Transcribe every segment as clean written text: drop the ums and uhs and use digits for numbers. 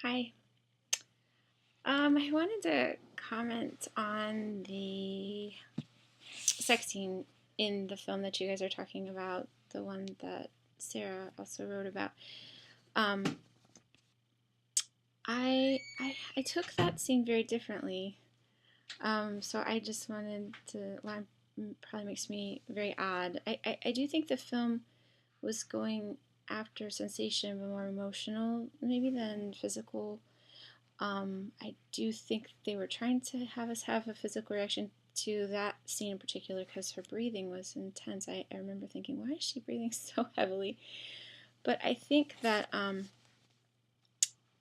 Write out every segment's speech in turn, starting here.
Hi. I wanted to comment on the sex scene in the film that you guys are talking about, the one that Sarah also wrote about. Um, I took that scene very differently. So I just wanted to. Well, probably makes me very odd. I do think the film was going after sensation, but more emotional maybe than physical. I do think they were trying to have us have a physical reaction to that scene in particular because her breathing was intense. I remember thinking, why is she breathing so heavily? But I think that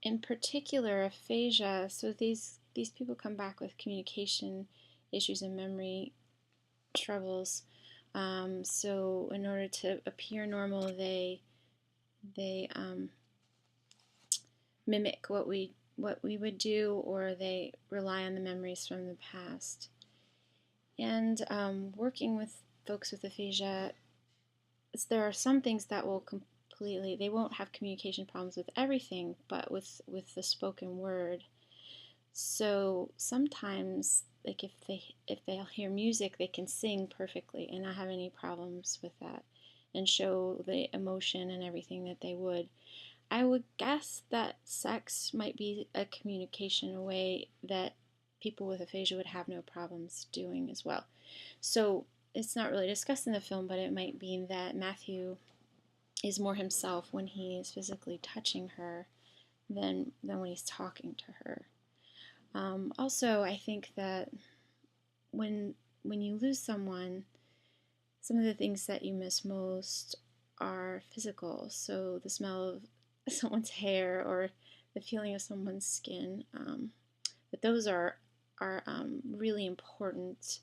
in particular aphasia, so these people come back with communication issues and memory troubles. So in order to appear normal, they mimic what we would do, or they rely on the memories from the past. And working with folks with aphasia, there are some things that will completely, they won't have communication problems with everything, but with the spoken word. So sometimes, like if they'll hear music, they can sing perfectly and not have any problems with that, and show the emotion and everything that they would. I would guess that sex might be a communication way that people with aphasia would have no problems doing as well. So it's not really discussed in the film, but it might be that Matthew is more himself when he is physically touching her than when he's talking to her. Also, I think that when when you lose someone, some of the things that you miss most are physical. So the smell of someone's hair or the feeling of someone's skin. But those are really important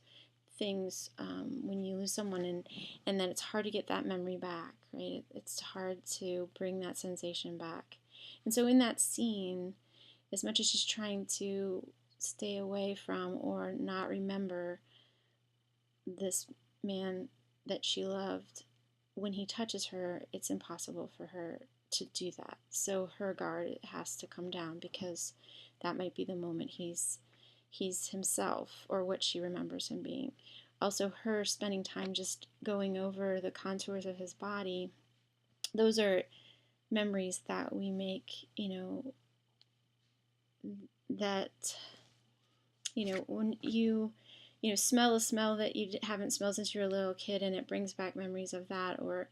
things when you lose someone, and then it's hard to get that memory back, right? It's hard to bring that sensation back. And so in that scene, as much as she's trying to stay away from or not remember this man that she loved, when he touches her, it's impossible for her to do that. So her guard has to come down because that might be the moment he's himself, or what she remembers him being. Also, her spending time just going over the contours of his body, those are memories that we make, that, when you smell a smell that you haven't smelled since you were a little kid, and it brings back memories of that. Or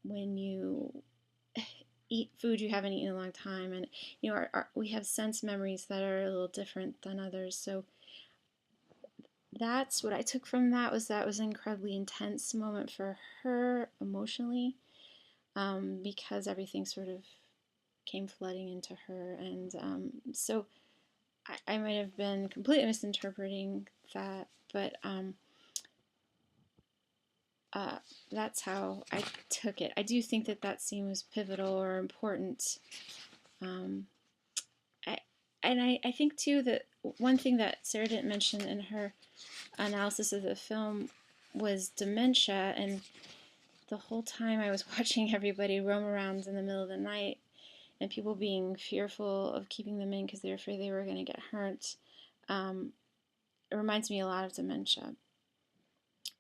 when you eat food you haven't eaten in a long time, and we have sense memories that are a little different than others. So that's what I took from that, was an incredibly intense moment for her emotionally, because everything sort of came flooding into her. And so I might have been completely misinterpreting that, but that's how I took it. I do think that that scene was pivotal or important. Um, I, I think too that one thing that Sarah didn't mention in her analysis of the film was dementia. And the whole time I was watching everybody roam around in the middle of the night, and people being fearful of keeping them in because they were afraid they were going to get hurt. It reminds me a lot of dementia.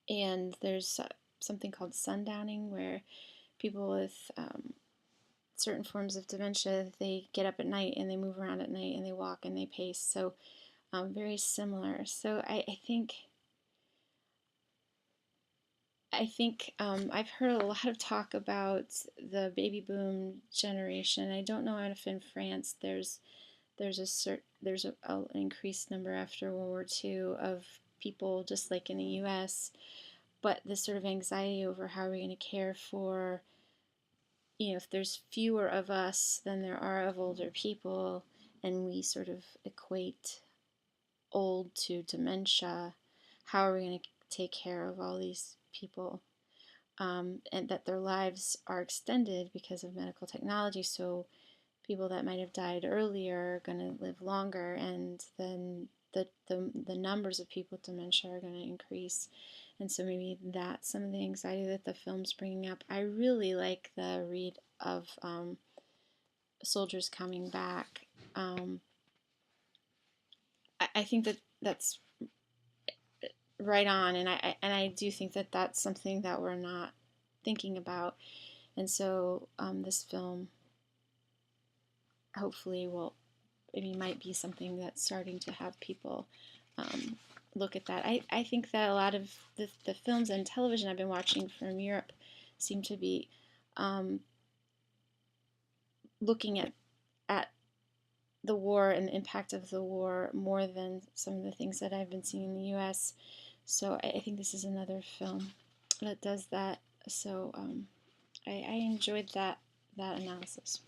And there's something called sundowning, where people with certain forms of dementia, they get up at night and they move around at night and they walk and they pace. So very similar. So I think I've heard a lot of talk about the baby boom generation. I don't know if in France there's an increased number after World War II of people just like in the U.S., but this sort of anxiety over how are we going to care for, if there's fewer of us than there are of older people, and we sort of equate old to dementia, how are we going to take care of all these people? And that their lives are extended because of medical technology. So people that might have died earlier are going to live longer, and then the numbers of people with dementia are going to increase. And so maybe that's some of the anxiety that the film's bringing up. I really like the read of soldiers coming back. I think that that's right on, and I do think that that's something that we're not thinking about, and so this film hopefully will, I mean, might be something that's starting to have people look at that. I think that a lot of the films and television I've been watching from Europe seem to be um, looking at the war and the impact of the war more than some of the things that I've been seeing in the U.S. So I think this is another film that does that. So I enjoyed that analysis.